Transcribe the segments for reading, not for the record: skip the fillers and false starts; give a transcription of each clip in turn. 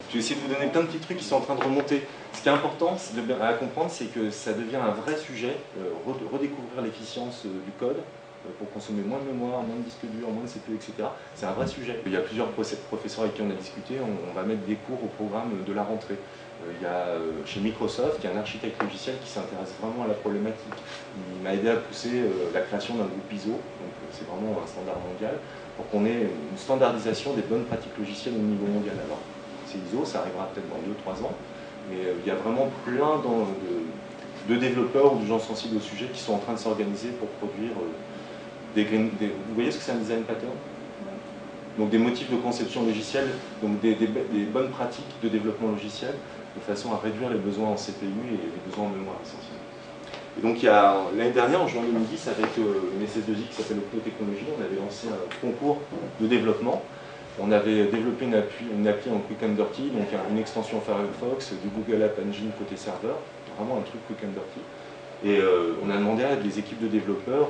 Je vais essayer de vous donner plein de petits trucs qui sont en train de remonter. Ce qui est important à comprendre, c'est que ça devient un vrai sujet, redécouvrir l'efficience du code, pour consommer moins de mémoire, moins de disque dur, moins de CPU, etc. C'est un vrai sujet. Il y a plusieurs professeurs avec qui on a discuté, on va mettre des cours au programme de la rentrée. Il y a chez Microsoft, il y a un architecte logiciel qui s'intéresse vraiment à la problématique. Il m'a aidé à pousser la création d'un groupe ISO, donc c'est vraiment un standard mondial, pour qu'on ait une standardisation des bonnes pratiques logicielles au niveau mondial. Alors, c'est ISO, ça arrivera peut-être dans 2-3 ans, mais il y a vraiment plein de développeurs ou de gens sensibles au sujet qui sont en train de s'organiser pour produire vous voyez ce que c'est un design pattern? Donc des motifs de conception logicielle, donc des bonnes pratiques de développement logiciel, de façon à réduire les besoins en CPU et les besoins en mémoire essentiellement. Et donc l'année dernière, en juin 2010, avec une SS2I qui s'appelle Optotechnologie, on avait lancé un concours de développement. On avait développé une appli en Quick and Dirty, donc une extension Firefox, du Google App Engine côté serveur, vraiment un truc Quick and Dirty. Et on a demandé à des équipes de développeurs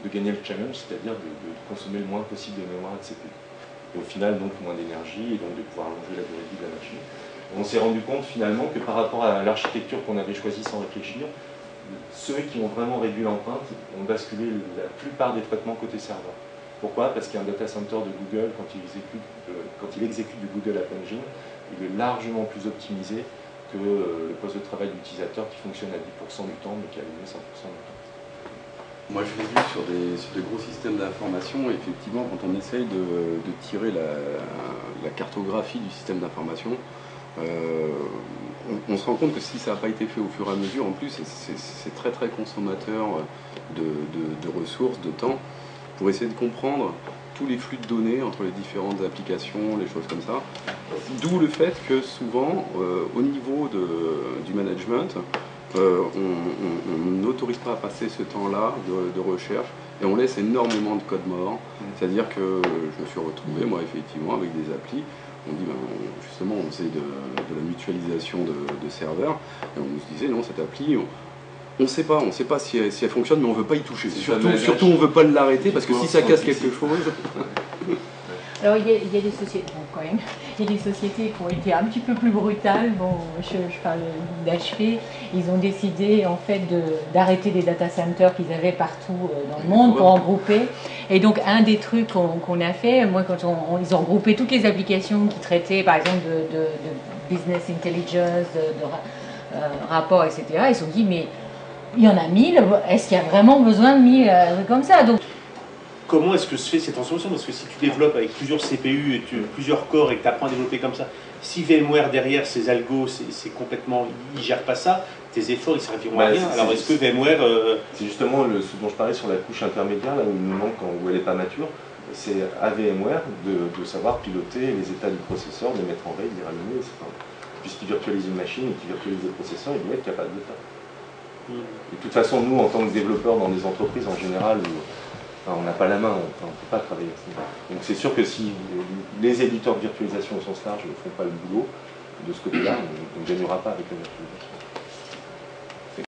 de gagner le challenge, c'est-à-dire de consommer le moins possible de mémoire et de CPU. Et au final, donc, moins d'énergie et donc de pouvoir allonger la durée de vie de la machine. Et on s'est rendu compte finalement que par rapport à l'architecture qu'on avait choisie sans réfléchir, ceux qui ont vraiment réduit l'empreinte ont basculé la plupart des traitements côté serveur. Pourquoi? Parce qu'un data center de Google, quand il exécute du Google App Engine, il est largement plus optimisé que le poste de travail d'utilisateur qui fonctionne à 10% du temps mais qui est allumé 100% du temps. Moi je l'ai vu sur des gros systèmes d'information, effectivement quand on essaye de tirer la cartographie du système d'information, on se rend compte que si ça n'a pas été fait au fur et à mesure, en plus c'est très très consommateur de ressources, de temps, pour essayer de comprendre tous les flux de données entre les différentes applications, les choses comme ça. D'où le fait que souvent, au niveau du management, on n'autorise pas à passer ce temps-là de recherche et on laisse énormément de code mort. C'est-à-dire que je me suis retrouvé, moi, effectivement, avec des applis. On dit, justement, on faisait de la mutualisation de serveurs et on se disait, non, cette appli, on ne sait pas si elle fonctionne, mais on ne veut pas y toucher. Surtout on ne veut pas l'arrêter parce que si ça casse quelque chose... Alors il y a des sociétés, bon, quand même, il y a des sociétés qui ont été un petit peu plus brutales. Bon, je parle d'HP, ils ont décidé en fait d'arrêter les data centers qu'ils avaient partout dans le monde pour en grouper. Et donc un des trucs qu'on a fait, moi quand ils ont regroupé toutes les applications qui traitaient par exemple de business intelligence, de rapports, etc. Ils se sont dit mais il y en a 1000, est-ce qu'il y a vraiment besoin de 1000 comme ça? Donc, comment est-ce que se fait cette transformation? Parce que si tu développes avec plusieurs CPU et plusieurs corps et que tu apprends à développer comme ça, si VMware derrière ces algos, c'est complètement, ils ne gèrent pas ça, tes efforts ils serviront à rien. Alors est-ce que VMware... C'est justement ce dont je parlais sur la couche intermédiaire, là où il nous manque, où elle n'est pas mature, c'est à VMware de savoir piloter les états du processeur, de les mettre en veille, de les rallumer, etc. Puisqu'il virtualise une machine et qu'il virtualise le processeur, il doit être capable de ça. Et de toute façon, nous, en tant que développeurs dans des entreprises en général, on n'a pas la main, on ne peut pas travailler à ce niveau. Donc c'est sûr que si les éditeurs de virtualisation au sens large ne font pas le boulot, de ce côté-là, on ne gagnera pas avec la virtualisation.